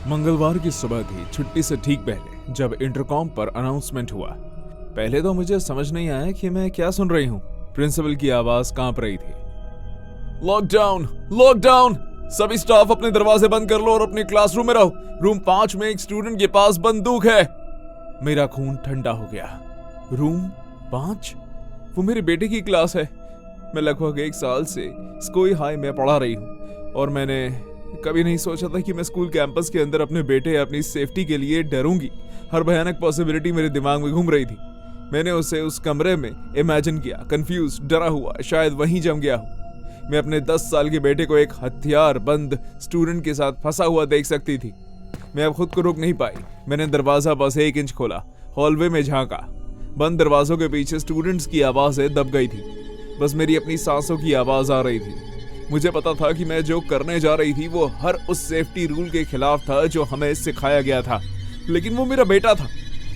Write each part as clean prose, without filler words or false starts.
मंगलवार की सुबह थी, छुट्टी से ठीक पहले, जब इंटरकॉम पर अनाउंसमेंट हुआ। पहले तो मुझे समझ नहीं आया कि मैं क्या सुन रही हूँ। प्रिंसिपल की आवाज कांप रही थी। Lockdown, lockdown! सभी स्टाफ अपने दरवाजे बंद कर लो और अपने क्लासरूम में रहो। रूम 5 में एक स्टूडेंट के पास बंदूक है। मेरा खून ठंडा हो गया। रूम 5? वो मेरे बेटे की क्लास है। मैं लगभग 1 साल से स्कूल हाई में पढ़ा रही हूँ और मैंने कभी नहीं सोचा था कि मैं स्कूल कैंपस के अंदर अपने बेटे या अपनी सेफ्टी के लिए डरूंगी। हर भयानक पॉसिबिलिटी मेरे दिमाग में घूम रही थी। मैंने उसे उस कमरे में इमेजिन किया, कंफ्यूज, डरा हुआ, शायद वहीं जम गया हूँ। मैं अपने 10 साल के बेटे को एक हथियार बंद स्टूडेंट के साथ फंसा हुआ देख सकती थी। मैं अब खुद को रोक नहीं पाई। मैंने दरवाजा बस 1 इंच खोला, हॉलवे में झांका। बंद दरवाजों के पीछे स्टूडेंट्स की आवाजें दब गई थी। बस मेरी अपनी सांसों की आवाज आ रही थी। मुझे पता था कि मैं जो करने जा रही थी वो हर उस सेफ्टी रूल के खिलाफ था जो हमें सिखाया गया था, लेकिन वो मेरा बेटा था।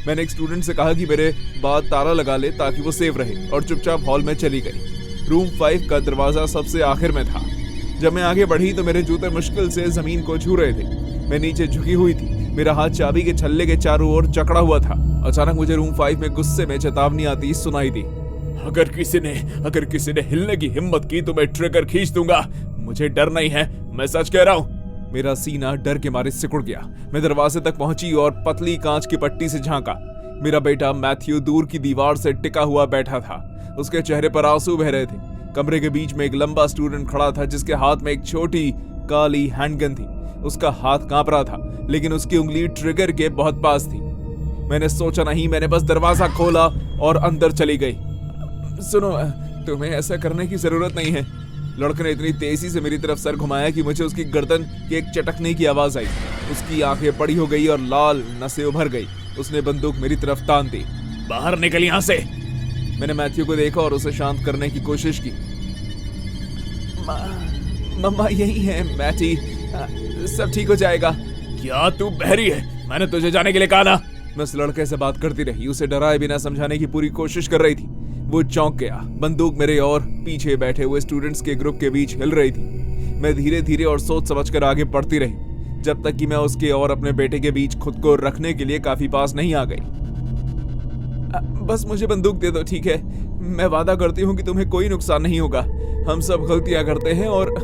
मैंने एक स्टूडेंट से कहा कि मेरे बाद ताला लगा ले ताकि वो सेफ रहे, और चुपचाप हॉल में चली गई। रूम 5 का दरवाजा सबसे आखिर में था। जब मैं आगे बढ़ी तो मेरे जूते मुश्किल से जमीन को छू रहे थे। मैं नीचे झुकी हुई थी, मेरा हाथ चाबी के छल्ले के चारों ओर जकड़ा हुआ था। अचानक मुझे रूम 5 में गुस्से में चेतावनी आती सुनाई दी। अगर किसी ने हिलने की हिम्मत की तो मैं ट्रिगर खींच दूंगा। मुझे डर नहीं है, मैं सच कह रहा हूँ। मेरा सीना डर के मारे सिकुड़ गया। मैं दरवाजे तक पहुंची और पतली कांच की पट्टी से झांका। मेरा बेटा मैथ्यू दूर की दीवार से टिका हुआ बैठा था। उसके चेहरे पर आंसू बह रहे थे। कमरे के बीच में एक लंबा स्टूडेंट खड़ा था जिसके हाथ में एक छोटी काली हैंडगन थी। उसका हाथ कांप रहा था, लेकिन उसकी उंगली ट्रिगर के बहुत पास थी। मैंने सोचा नहीं, मैंने बस दरवाजा खोला और अंदर चली गई। सुनो, तुम्हें ऐसा करने की जरूरत नहीं है। लड़के ने इतनी तेजी से मेरी तरफ सर घुमाया कि मुझे उसकी गर्दन की एक चटकने की आवाज आई। उसकी आंखें बड़ी हो गई और लाल नसें उभर गई। उसने बंदूक मेरी तरफ तान दी। बाहर निकल यहाँ से! मैंने मैथ्यू को देखा और उसे शांत करने की कोशिश की। मम्मा यही है मैथी, सब ठीक हो जाएगा। क्या तू बहरी है? मैंने तुझे जाने के लिए कहा ना। मैं उस लड़के से बात करती रही, उसे डराए बिना समझाने की पूरी कोशिश कर रही थी। वो चौंक गया। बंदूक मेरे और पीछे बैठे हुए स्टूडेंट्स के ग्रुप के बीच हिल रही थी। मैं धीरे धीरे और सोच समझकर आगे बढ़ती रही, जब तक कि मैं उसके और अपने बेटे के बीच खुद को रखने के लिए काफी पास नहीं आ गई। बस मुझे बंदूक दे दो, ठीक है? मैं वादा करती हूँ कि तुम्हें कोई नुकसान नहीं होगा। हम सब गलतियां करते हैं और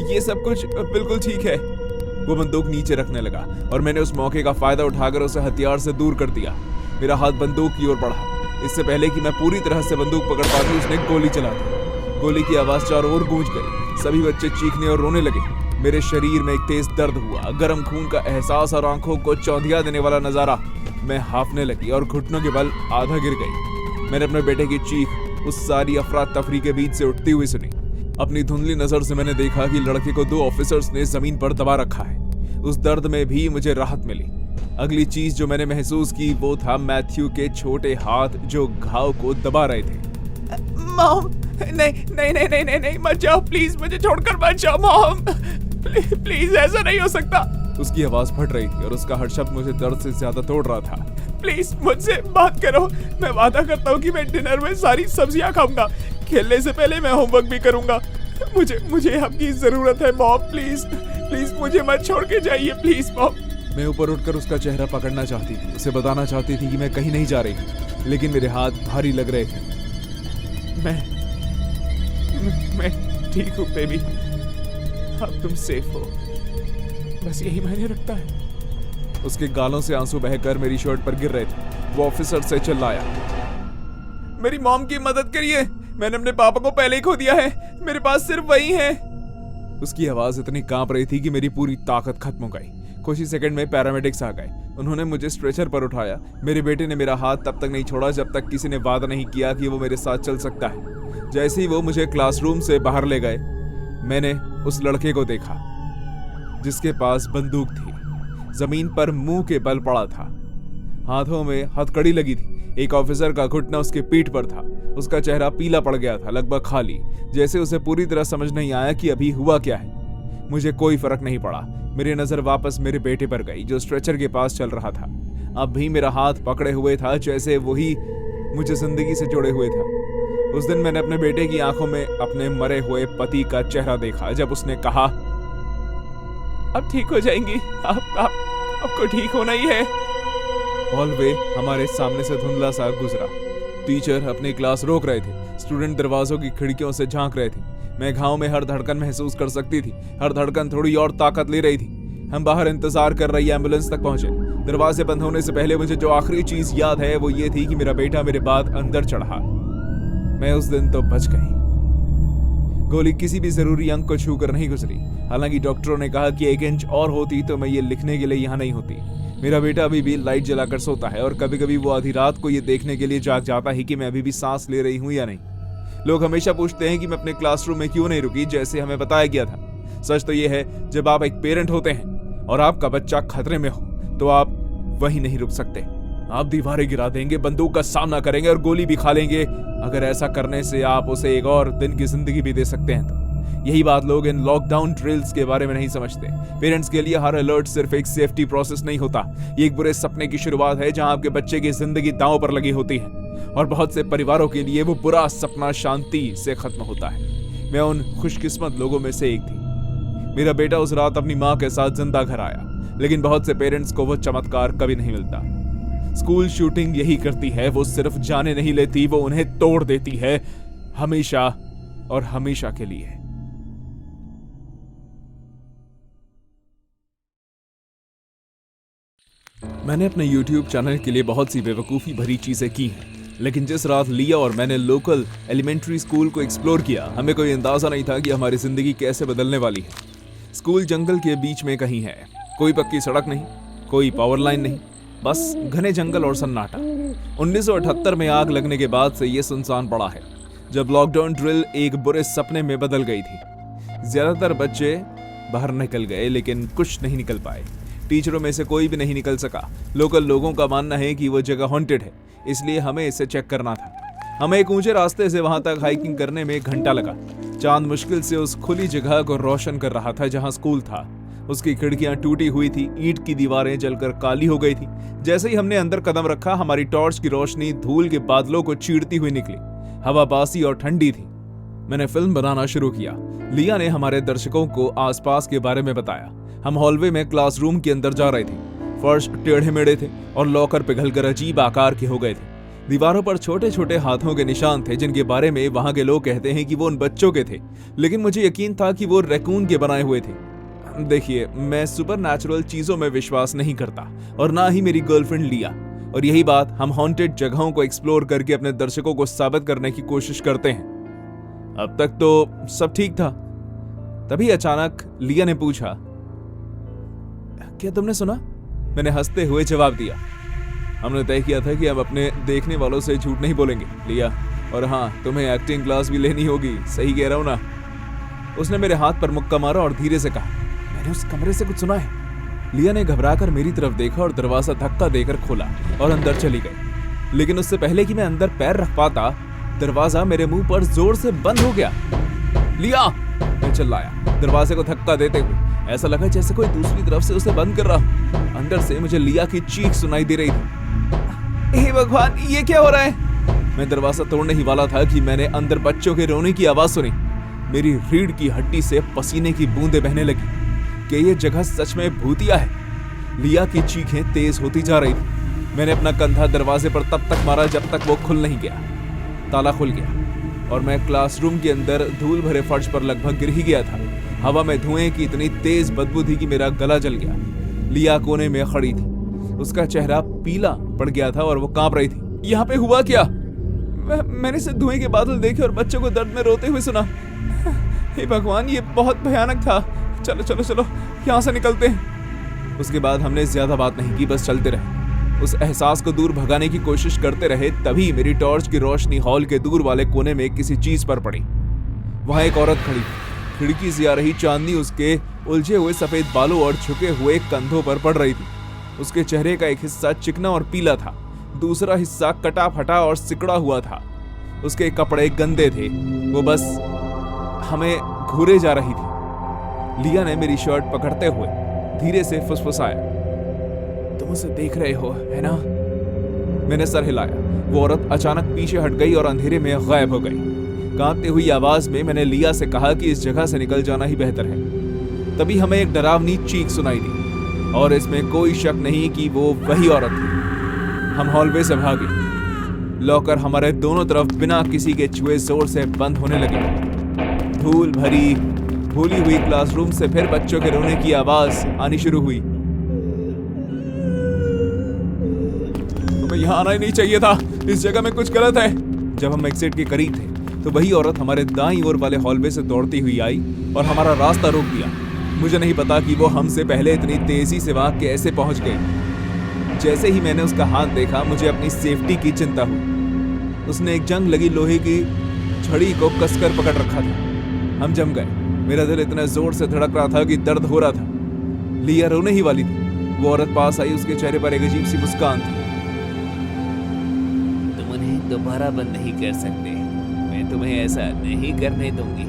ये सब कुछ बिल्कुल ठीक है। वो बंदूक नीचे रखने लगा और मैंने उस मौके का फायदा उठाकर उसे हथियार से दूर कर दिया। मेरा हाथ बंदूक की ओर बढ़ा। इससे पहले कि मैं पूरी तरह से बंदूक पकड़ पाती, उसने गोली चला दी। गोली की आवाज चारों ओर गूंज गई। सभी बच्चे चीखने और रोने लगे। मेरे शरीर में एक तेज दर्द हुआ, गर्म खून का एहसास और आंखों को चौंधिया देने वाला नजारा। मैं हाफने लगी और घुटनों के बल आधा गिर गई। मैंने अपने बेटे की चीख उस सारी अफरा तफरी के बीच से उठती हुई सुनी। अपनी धुंधली नजर से मैंने देखा कि लड़के को 2 ऑफिसर्स ने जमीन पर दबा रखा है। उस दर्द में भी मुझे राहत मिली। अगली चीज जो मैंने महसूस की वो था मैथ्यू के छोटे हाथ जो घाव को दबा रहे थे। मॉम, नहीं, मत जाओ प्लीज, मुझे छोड़कर मत जाओ मॉम, प्लीज ऐसा नहीं हो सकता। उसकी आवाज फट रही थी और उसका हर शब्द मुझे दर्द से ज्यादा तोड़ रहा था। प्लीज मुझसे बात करो। मैं वादा करता हूँ कि मैं डिनर में सारी सब्जियां खाऊंगा। खेलने से पहले मैं होमवर्क भी करूंगा। मुझे आपकी जरूरत है मॉम, प्लीज मुझे मत छोड़ के जाइए प्लीज मॉम। मैं ऊपर उठकर उसका चेहरा पकड़ना चाहती थी, उसे बताना चाहती थी कि मैं कहीं नहीं जा रही, लेकिन मेरे हाथ भारी लग रहे थे। मैं ठीक हूँ बेबी, अब तुम सेफ हो, बस यही मायने रखता है। उसके गालों से आंसू बहकर मेरी शर्ट पर गिर रहे थे। वो ऑफिसर से चिल्लाया, मेरी मॉम की मदद करिए, मैंने अपने पापा को पहले ही खो दिया है, मेरे पास सिर्फ वही है। उसकी आवाज इतनी कांप रही थी कि मेरी पूरी ताकत खत्म हो गई। कुछ ही सेकंड में पैरामेडिक्स आ गए। उन्होंने मुझे स्ट्रेचर पर उठाया। मेरे बेटे ने मेरा हाथ तब तक नहीं छोड़ा जब तक किसी ने वादा नहीं किया कि वो मेरे साथ चल सकता है। जैसे ही वो मुझे क्लासरूम से बाहर ले गए, मैंने उस लड़के को देखा जिसके पास बंदूक थी। जमीन पर मुंह के बल पड़ा था, हाथों में हथकड़ी लगी थी। एक ऑफिसर का घुटना उसके पीठ पर था। उसका चेहरा पीला पड़ गया था, लगभग खाली, जैसे उसे पूरी तरह समझ नहीं आया कि अभी हुआ क्या है। मुझे कोई फर्क नहीं पड़ा। मेरी नजर वापस मेरे बेटे पर गई जो स्ट्रेचर के पास चल रहा था। अब भी मेरा हाथ पकड़े हुए था, जैसे वही मुझे जिंदगी से जुड़े हुए था। उस दिन मैंने अपने बेटे की आंखों में अपने मरे हुए पति का चेहरा देखा जब उसने कहा, अब ठीक हो जाएंगी, आपको ठीक होना ही है। हॉलवे हमारे सामने से धुंधला सा गुजरा। टीचर अपनी क्लास रोक रहे थे, स्टूडेंट दरवाजों की खिड़कियों से झांक रहे थे। मैं घाव में हर धड़कन महसूस कर सकती थी, हर धड़कन थोड़ी और ताकत ले रही थी। हम बाहर इंतजार कर रही एम्बुलेंस तक पहुंचे। दरवाजे बंद होने से पहले मुझे जो आखिरी चीज याद है वो ये थी कि मेरा बेटा मेरे बाद अंदर चढ़ा। मैं उस दिन तो बच गई। गोली किसी भी जरूरी अंग को छूकर नहीं गुजरी। हालांकि डॉक्टरों ने कहा कि 1 इंच और होती तो मैं ये लिखने के लिए यहाँ नहीं होती। मेरा बेटा अभी भी लाइट जलाकर सोता है और कभी कभी वो आधी रात को ये देखने के लिए जाग जाता है कि मैं अभी भी सांस ले रही हूँ या नहीं। लोग हमेशा पूछते हैं कि मैं अपने क्लासरूम में क्यों नहीं रुकी, जैसे हमें बताया गया था। सच तो ये है, जब आप एक पेरेंट होते हैं और आपका बच्चा खतरे में हो तो आप वहीं नहीं रुक सकते। आप दीवारें गिरा देंगे, बंदूक का सामना करेंगे और गोली भी खा लेंगे। अगर ऐसा करने से आप उसे एक और दिन की जिंदगी भी दे सकते हैं तो। यही बात लोग इन लॉकडाउन ड्रिल्स के बारे में नहीं समझते। पेरेंट्स के लिए हर अलर्ट सिर्फ एक सेफ्टी प्रोसेस नहीं होता, ये एक बुरे सपने की शुरुआत है जहां आपके बच्चे की जिंदगी दांव पर लगी होती है। और बहुत से परिवारों के लिए वो बुरा सपना शांति से खत्म होता है। मैं उन खुशकिस्मत लोगों में से एक थी। मेरा बेटा उस रात अपनी माँ के साथ जिंदा घर आया, लेकिन बहुत से पेरेंट्स को वो चमत्कार कभी नहीं मिलता। स्कूल शूटिंग यही करती है, वो सिर्फ जाने नहीं लेती, वो उन्हें तोड़ देती है, हमेशा और हमेशा के लिए। मैंने अपने YouTube चैनल के लिए बहुत सी बेवकूफ़ी भरी चीज़ें की हैं, लेकिन जिस रात लिया और मैंने लोकल एलिमेंट्री स्कूल को एक्सप्लोर किया, हमें कोई अंदाज़ा नहीं था कि हमारी ज़िंदगी कैसे बदलने वाली है। स्कूल जंगल के बीच में कहीं है, कोई पक्की सड़क नहीं, कोई पावर लाइन नहीं, बस घने जंगल और सन्नाटा। 1978 में आग लगने के बाद से ये सुनसान पड़ा है, जब लॉकडाउन ड्रिल एक बुरे सपने में बदल गई थी। ज़्यादातर बच्चे बाहर निकल गए, लेकिन कुछ नहीं निकल पाए। टीचरों में से कोई भी नहीं निकल सका। लोकल लोगों का मानना है कि वो जगह हॉन्टेड है, इसलिए हमें इसे चेक करना था। हमें एक ऊंचे रास्ते से वहां तक हाइकिंग करने में 1 घंटा लगा। चांद मुश्किल से उस खुली जगह को रोशन कर रहा था जहां स्कूल था। उसकी खिड़कियां टूटी हुई थी, ईंट की दीवारें जलकर काली हो गई थी। जैसे ही हमने अंदर कदम रखा, हमारी टॉर्च की रोशनी धूल के बादलों को चीरती हुई निकली। हवा बासी और ठंडी थी। मैंने फिल्म बनाना शुरू किया। लिया ने हमारे दर्शकों को आसपास के बारे में बताया। हम हॉलवे में क्लासरूम के अंदर जा रहे थे। फर्श टेढ़े मेढ़े थे और लॉकर पिघलकर अजीब आकार के हो गए थे। दीवारों पर छोटे छोटे हाथों के निशान थे, जिनके बारे में वहां के लोग कहते हैं कि वो उन बच्चों के थे, लेकिन मुझे यकीन था कि वो रैकून के बनाए हुए थे। देखिए, मैं सुपरनैचुरल चीजों में विश्वास नहीं करता, और ना ही मेरी गर्लफ्रेंड लिया। और यही बात हम हॉन्टेड जगहों को एक्सप्लोर करके अपने दर्शकों को साबित करने की कोशिश करते हैं। अब तक तो सब ठीक था। तभी अचानक लिया ने पूछा, क्या तुमने सुना? मैंने हंसते हुए जवाब दिया, हमने तय किया था कि हम अपने देखने वालों से झूठ नहीं बोलेंगे लिया, और हाँ, तुम्हें एक्टिंग क्लास भी लेनी होगी, सही कह रहा हूं ना? उसने मेरे हाथ पर मुक्का मारा और धीरे से कहा, मैंने उस कमरे से कुछ सुना है। लिया ने घबराकर मेरी तरफ देखा और दरवाजा धक्का देकर खोला और अंदर चली गई। लेकिन उससे पहले कि मैं अंदर पैर रख पाता, दरवाजा मेरे मुंह पर जोर से बंद हो गया। लिया! मैं चिल्लाया, दरवाजे को धक्का देते हुए। ऐसा लगा जैसे कोई दूसरी तरफ से उसे बंद कर रहा हूं। अंदर से मुझे लिया की चीख सुनाई दे रही थी। हे भगवान, ये क्या हो रहा है? मैं दरवाजा तोड़ने ही वाला था कि मैंने अंदर बच्चों के रोने की आवाज सुनी। मेरी रीढ़ की हड्डी से पसीने की बूंदें बहने लगी कि ये जगह सच में भूतिया है। लिया की चीखें तेज होती जा रही थी। मैंने अपना कंधा दरवाजे पर तब तक मारा जब तक वो खुल नहीं गया। ताला खुल गया और मैं क्लासरूम के अंदर धूल भरे फर्श पर लगभग गिर ही गया था। हवा में धुएं की इतनी तेज बदबू थी कि मेरा गला जल गया। लिया कोने में खड़ी थी। उसका चेहरा पीला पड़ गया था और वो कांप रही थी। यहाँ पे हुआ क्या? मैंने सिर्फ धुएं के बादल देखे और बच्चों को दर्द में रोते हुए सुना। हे भगवान, ये बहुत भयानक था। चलो चलो चलो, यहाँ से निकलते हैं। उसके बाद हमने ज्यादा बात नहीं की, बस चलते रहे। उस एहसास को दूर भगाने की कोशिश करते रहे। तभी मेरी टॉर्च की रोशनी हॉल के दूर वाले कोने में किसी चीज पर पड़ी। वहां एक औरत खड़ी, खिड़की से आ रही चांदनी उसके उलझे हुए सफेद बालों और झुके हुए कंधों पर पड़ रही थी। उसके चेहरे का एक हिस्सा चिकना और पीला था, दूसरा हिस्सा कटा फटा और सिकड़ा हुआ था। उसके कपड़े गंदे थे, वो बस हमें घूरे जा रही थी। लिया ने मेरी शर्ट पकड़ते हुए धीरे से फुसफुसाया, तुम उसे देख रहे हो, है ना? मैंने सर हिलाया। वो औरत अचानक पीछे हट गई और अंधेरे में गायब हो गई। कांपती हुई आवाज में मैंने लिया से कहा कि इस जगह से निकल जाना ही बेहतर है। तभी हमें एक डरावनी चीख सुनाई दी। और इसमें कोई शक नहीं कि वो वही औरत थी। हम हॉलवे से भागे। लॉकर हमारे दोनों तरफ बिना किसी के छुए जोर से बंद होने लगे। धूल भरी भूली हुई क्लासरूम से फिर बच्चों के रोने की आवाज आनी शुरू हुई। तुम्हें यहाँ आना ही नहीं चाहिए था, इस जगह में कुछ गलत है। जब हम एग्जिट के करीब थे तो वही औरत हमारे दाईं ओर वाले हॉलवे से दौड़ती हुई आई और हमारा रास्ता रोक दिया। मुझे नहीं पता कि वो हमसे पहले इतनी तेजी से वहां कैसे पहुंच गई। जैसे ही मैंने उसका हाथ देखा मुझे अपनी सेफ्टी की चिंता हुई। उसने एक जंग लगी लोहे की छड़ी को कसकर पकड़ रखा था। हम जम गए। मेरा दिल इतना जोर से धड़क रहा था कि दर्द हो रहा था। लिया रोने ही वाली थी। वो औरत पास आई, उसके चेहरे पर एक अजीब सी मुस्कान थी। तुम उन्हें दोबारा बंद नहीं कर सकते, मैं तुम्हें ऐसा नहीं करने दूंगी।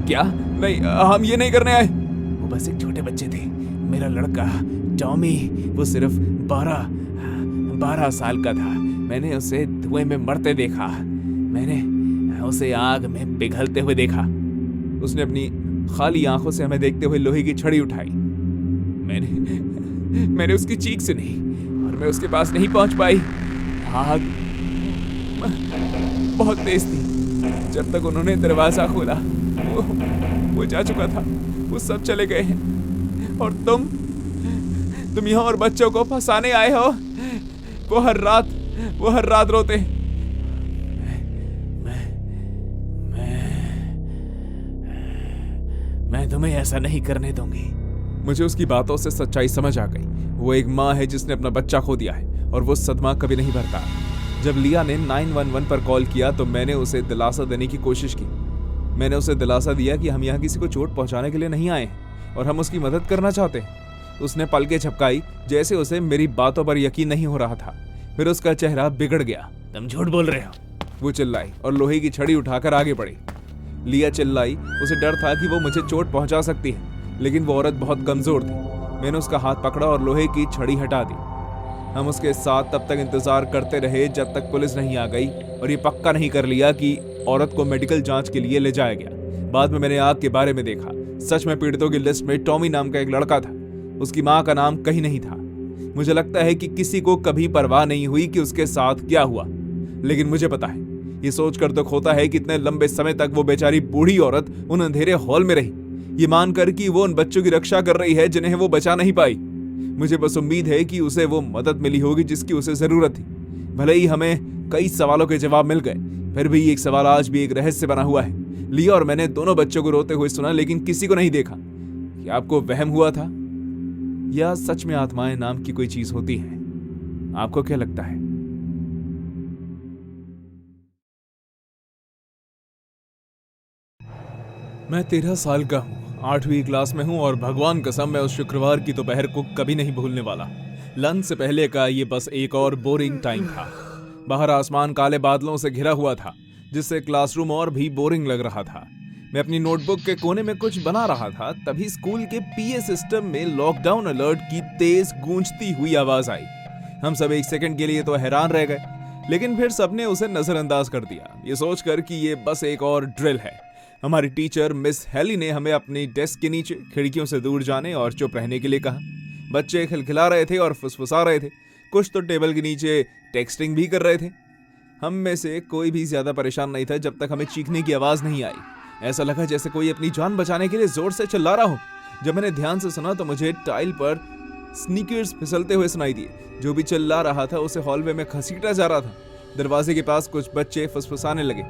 क्या? नहीं, हम ये नहीं करने आए। वो बस एक छोटे बच्चे थे, मेरा लड़का टॉमी। वो सिर्फ 12 साल का था। मैंने उसे धुएं में मरते देखा, मैंने उसे आग में पिघलते हुए देखा। उसने अपनी खाली आंखों से हमें देखते हुए लोहे की छड़ी उठाई। मैंने उसकी चीख सुनी और मैं उसके पास नहीं पहुंच पाई। आग बहुत तेज थी। जब तक उन्होंने दरवाजा खोला वो जा चुका था। वो सब चले गए हैं और तुम यहाँ और बच्चों को फंसाने आए हो। वो हर रात रोते। मैं तुम्हें ऐसा नहीं करने दूंगी। मुझे उसकी बातों से सच्चाई समझ आ गई। वो एक माँ है जिसने अपना बच्चा खो दिया है और वो सदमा कभी नहीं भरता। जब लिया ने 911 पर कॉल किया तो मैंने उसे दिलासा देने की कोशिश की। मैंने उसे दिलासा दिया कि हम यहाँ किसी को चोट पहुंचाने के लिए नहीं आए हैं और हम उसकी मदद करना चाहते हैं। उसने पलकें झपकाई जैसे उसे मेरी बातों पर यकीन नहीं हो रहा था। फिर उसका चेहरा बिगड़ गया। तुम झूठ बोल रहे हो, वो चिल्लाई और लोहे की छड़ी उठाकर आगे बढ़ी। लिया चिल्लाई। उसे डर था कि वो मुझे चोट पहुंचा सकती है, लेकिन वो औरत बहुत कमजोर थी। मैंने उसका हाथ पकड़ा और लोहे की छड़ी हटा दी। हम उसके साथ तब तक इंतजार करते रहे जब तक पुलिस नहीं आ गई और ये पक्का नहीं कर लिया कि औरत को मेडिकल जांच के लिए ले जाया गया। बाद में मैंने आग के बारे में देखा। सच में पीड़ितों की लिस्ट में टॉमी नाम का एक लड़का था। उसकी माँ का नाम कहीं नहीं था। मुझे लगता है कि किसी को कभी परवाह नहीं हुई कि उसके साथ क्या हुआ, लेकिन मुझे पता है। ये सोचकर दुख होता है कि इतने लंबे समय तक वो बेचारी बूढ़ी औरत उन अंधेरे हॉल में रही, ये मानकर कि वो उन बच्चों की रक्षा कर रही है जिन्हें वो बचा नहीं पाई। मुझे बस उम्मीद है कि उसे वो मदद मिली होगी जिसकी उसे जरूरत थी। भले ही हमें कई सवालों के जवाब मिल गए, फिर भी एक सवाल आज भी एक रहस्य बना हुआ है। लिया और मैंने दोनों बच्चों को रोते हुए सुना, लेकिन किसी को नहीं देखा। क्या आपको वहम हुआ था या सच में आत्माएं नाम की कोई चीज होती है? आपको क्या लगता है? मैं 13 साल का हूँ, 8वीं क्लास में हूँ और भगवान कसम मैं उस शुक्रवार की दोपहर को कभी नहीं भूलने वाला। लंच से पहले का ये बस एक और बोरिंग टाइम था। बाहर आसमान काले बादलों से घिरा हुआ था, जिससे क्लासरूम और भी बोरिंग लग रहा था। मैं अपनी नोटबुक के कोने में कुछ बना रहा था, तभी स्कूल के पीए सिस्टम में लॉकडाउन अलर्ट की तेज गूंजती हुई आवाज आई। हम सब एक सेकंड के लिए तो हैरान रह गए, लेकिन फिर सबने उसे नजरअंदाज कर दिया, ये सोचकर कि ये बस एक और ड्रिल है। हमारी टीचर मिस हेली ने हमें अपनी डेस्क के नीचे खिड़कियों से दूर जाने और चुप रहने के लिए कहा। बच्चे खिलखिला रहे थे और फुसफुसा रहे थे, कुछ तो टेबल के नीचे टेक्सटिंग भी कर रहे थे। हम में से कोई भी ज्यादा परेशान नहीं था जब तक हमें चीखने की आवाज नहीं आई। ऐसा लगा जैसे कोई अपनी जान बचाने के लिए जोर से चिल्ला रहा हो। जब मैंने ध्यान से सुना तो मुझे टाइल पर स्नीकर्स फिसलते हुए सुनाई दिए। जो भी चिल्ला रहा था उसे हॉलवे में घसीटा जा रहा था। दरवाजे के पास कुछ बच्चे फुसफुसाने लगे,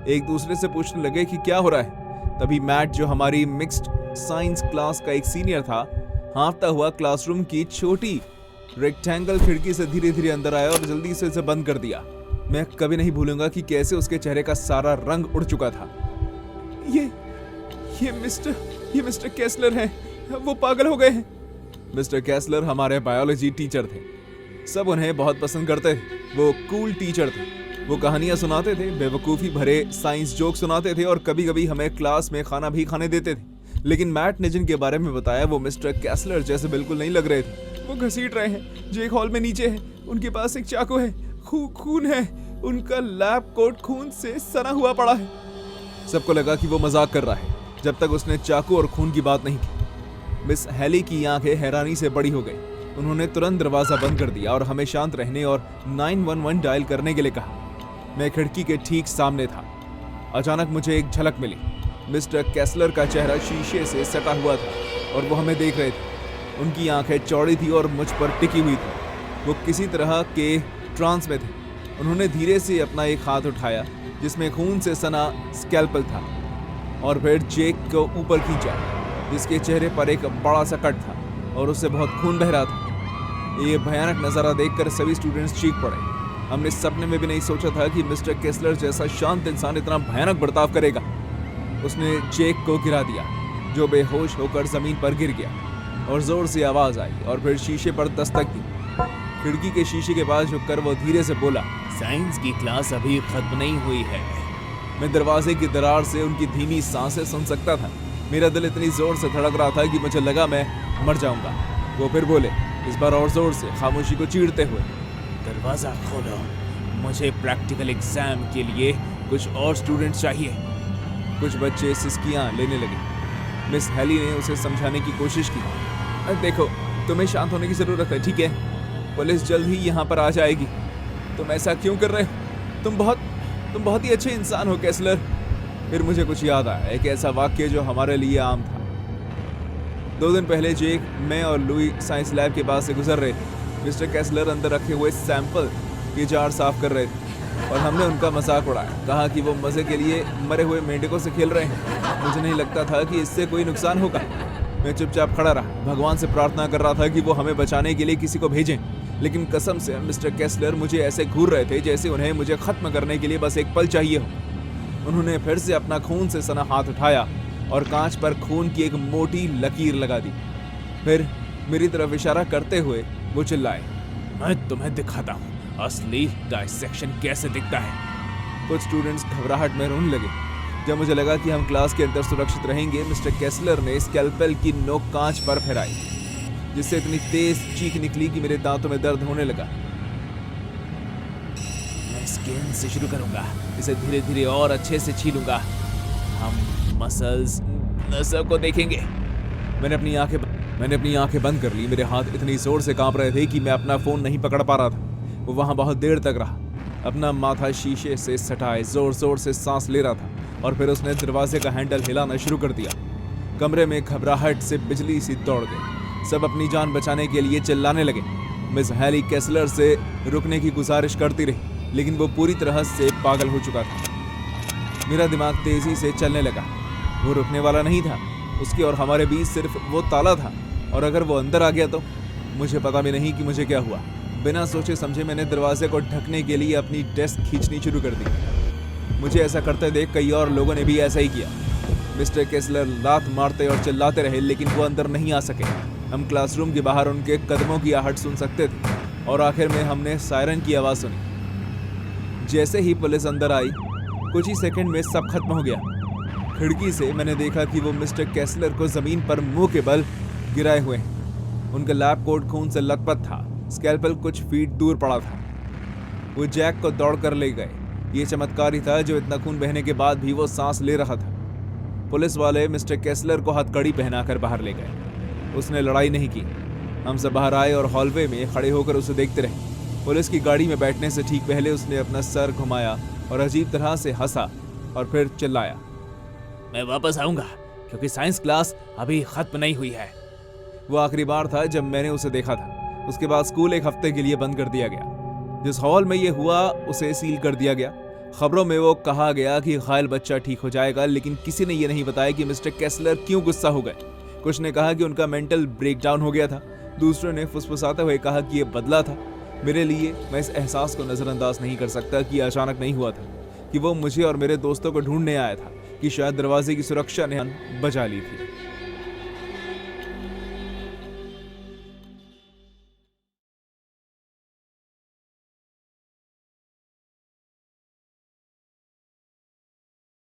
एक दूसरे से पूछने लगे कि क्या हो रहा है। तभी मैट, जो हमारी मिक्स्ड साइंस क्लास का एक सीनियर था, हाँफता हुआ क्लासरूम की छोटी रेक्टेंगल खिड़की से धीरे धीरे अंदर आया और जल्दी से इसे बंद कर दिया। मैं कभी नहीं भूलूंगा कि कैसे उसके चेहरे का सारा रंग उड़ चुका था। ये मिस्टर कैसलर हैं, वो पागल हो गए हैं। मिस्टर कैसलर हमारे बायोलॉजी टीचर थे। सब उन्हें बहुत पसंद करते थे। वो कूल टीचर थे। वो कहानियां सुनाते थे, बेवकूफ़ी भरे साइंस जोक सुनाते थे और कभी कभी हमें क्लास में खाना भी खाने देते थे। लेकिन मैट ने जिनके बारे में बताया वो मिस्टर कैसलर जैसे बिल्कुल नहीं लग रहे थे। वो घसीट रहे हैं, जो एक हॉल में नीचे है। उनके पास एक चाकू है, खून है, उनका लैब कोट खून से सना हुआ पड़ा है। सबको लगा कि वो मजाक कर रहा है, जब तक उसने चाकू और खून की बात नहीं की। मिस हैली की आंखें हैरानी से बड़ी हो गई। उन्होंने तुरंत दरवाजा बंद कर दिया और हमें शांत रहने और 911 डायल करने के लिए कहा। मैं खिड़की के ठीक सामने था। अचानक मुझे एक झलक मिली। मिस्टर केसलर का चेहरा शीशे से सटा हुआ था और वो हमें देख रहे थे। उनकी आंखें चौड़ी थी और मुझ पर टिकी हुई थी। वो किसी तरह के ट्रांस में थे। उन्होंने धीरे से अपना एक हाथ उठाया जिसमें खून से सना स्कैल्पल था और फिर जेक को ऊपर खींचा, जिसके चेहरे पर एक बड़ा सा कट था और उससे बहुत खून बह रहा था। ये भयानक नज़ारा देखकर सभी स्टूडेंट्स चीख पड़े। हमने सपने में भी नहीं सोचा था कि मिस्टर केसलर जैसा शांत इंसान इतना भयानक बर्ताव करेगा। उसने जेक को गिरा दिया, जो बेहोश होकर जमीन पर गिर गया और जोर से आवाज आई और फिर शीशे पर दस्तक दी। खिड़की के शीशे के पास झुककर वो धीरे से बोला, साइंस की क्लास अभी खत्म नहीं हुई है। मैं दरवाजे की दरार से उनकी धीमी सांसें सुन सकता था। मेरा दिल इतनी जोर से धड़क रहा था कि मुझे लगा मैं मर जाऊंगा। वो फिर बोले, इस बार और जोर से, खामोशी को चीरते हुए, दरवाजा खोलो, मुझे प्रैक्टिकल एग्जाम के लिए कुछ और स्टूडेंट चाहिए। कुछ बच्चे सिसकियां लेने लगे। मिस हैली ने उसे समझाने की कोशिश की। देखो, तुम्हें शांत होने की जरूरत है, ठीक है? पुलिस जल्द ही यहाँ पर आ जाएगी। तुम ऐसा क्यों कर रहे हो? तुम बहुत ही अच्छे इंसान हो केसलर। फिर मुझे कुछ याद आया, एक ऐसा वाक्य जो हमारे लिए आम था। 2 दिन पहले जेक, मैं और लुई साइंस लैब के पास से गुजर रहे थे। मिस्टर केसलर अंदर रखे हुए सैंपल के जार साफ कर रहे थे और हमने उनका मजाक उड़ाया, कहा कि वो मजे के लिए मरे हुए मेंढकों से खेल रहे हैं। मुझे नहीं लगता था कि इससे कोई नुकसान होगा। मैं चुपचाप खड़ा रहा, भगवान से प्रार्थना कर रहा था कि वो हमें बचाने के लिए किसी को भेजें। लेकिन कसम से मिस्टर केसलर मुझे ऐसे घूर रहे थे जैसे उन्हें मुझे खत्म करने के लिए बस एक पल चाहिए हो। उन्होंने फिर से अपना खून से सना हाथ उठाया और कांच पर खून की एक मोटी लकीर लगा दी। फिर मेरी तरफ इशारा करते हुए वो चिल्लाए, मैं तुम्हें दिखाता हूँ असली डाइसेक्शन कैसे दिखता है। कुछ स्टूडेंट्स घबराहट में रोने लगे। जब मुझे लगा कि हम क्लास के अंदर सुरक्षित रहेंगे, मिस्टर केसलर ने स्कैल्पेल की नोक कांच पर फहराई, जिससे इतनी तेज चीख निकली कि मेरे दांतों में दर्द होने लगा। मैं स्किन से शुरू करूंगा, इसे धीरे धीरे और अच्छे से छीलूंगा। हम मसल्स, नसों को देखेंगे। मैंने अपनी आंखें बंद कर ली। मेरे हाथ इतनी जोर से कांप रहे थे कि मैं अपना फोन नहीं पकड़ पा रहा था। वो वहां बहुत देर तक रहा, अपना माथा शीशे से सटाए जोर जोर से सांस ले रहा था और फिर उसने दरवाजे का हैंडल हिलाना शुरू कर दिया। कमरे में घबराहट से बिजली सी दौड़ गई। सब अपनी जान बचाने के लिए चिल्लाने लगे। मिस हैली केसलर से रुकने की गुजारिश करती रही, लेकिन वो पूरी तरह से पागल हो चुका था। मेरा दिमाग तेजी से चलने लगा। वो रुकने वाला नहीं था। उसके और हमारे बीच सिर्फ वो ताला था, और अगर वो अंदर आ गया तो मुझे पता भी नहीं कि मुझे क्या हुआ। बिना सोचे समझे मैंने दरवाजे को ढकने के लिए अपनी डेस्क खींचनी शुरू कर दी। मुझे ऐसा करते देख कई और लोगों ने भी ऐसा ही किया। मिस्टर केसलर लात मारते और चिल्लाते रहे, लेकिन वो अंदर नहीं आ सके। हम क्लासरूम के बाहर उनके कदमों की आहट सुन सकते थे और आखिर में हमने सायरन की आवाज़ सुनी। जैसे ही पुलिस अंदर आई, कुछ ही सेकंड में सब खत्म हो गया। खिड़की से मैंने देखा कि वो मिस्टर केसलर को ज़मीन पर मुंह के बल गिराए हुए हैं। उनका लैब कोट खून से लथपथ था। स्कैल्पेल कुछ फीट दूर पड़ा था। वो जैक को दौड़ कर ले गए। ये चमत्कार ही था जो इतना खून बहने के बाद भी वो सांस ले रहा था। पुलिस वाले मिस्टर केसलर को हथकड़ी पहनाकर बाहर ले गए। उसने लड़ाई नहीं की। हम सब बाहर आए और हॉलवे में खड़े होकर उसे देखते रहे। पुलिस की गाड़ी में बैठने से ठीक पहले उसने अपना सर घुमाया और अजीब तरह से हंसा और फिर चिल्लाया, मैं वापस आऊंगा क्योंकि साइंस क्लास अभी खत्म नहीं हुई है। वो आखिरी बार था जब मैंने उसे देखा था। उसके बाद स्कूल एक हफ्ते के लिए बंद कर दिया गया। जिस हॉल में ये हुआ उसे सील कर दिया गया। खबरों में वो कहा गया कि घायल बच्चा ठीक हो जाएगा, लेकिन किसी ने ये नहीं बताया कि मिस्टर केसलर क्यों गुस्सा हो गए। कुछ ने कहा कि उनका मेंटल ब्रेकडाउन हो गया था। दूसरों ने फुसफुसाते हुए कहा कि ये बदला था। मेरे लिए, मैं इस एहसास को नज़रअंदाज नहीं कर सकता कि अचानक नहीं हुआ था, कि वो मुझे और मेरे दोस्तों को ढूंढने आया था, कि शायद दरवाजे की सुरक्षा ने बचा ली थी।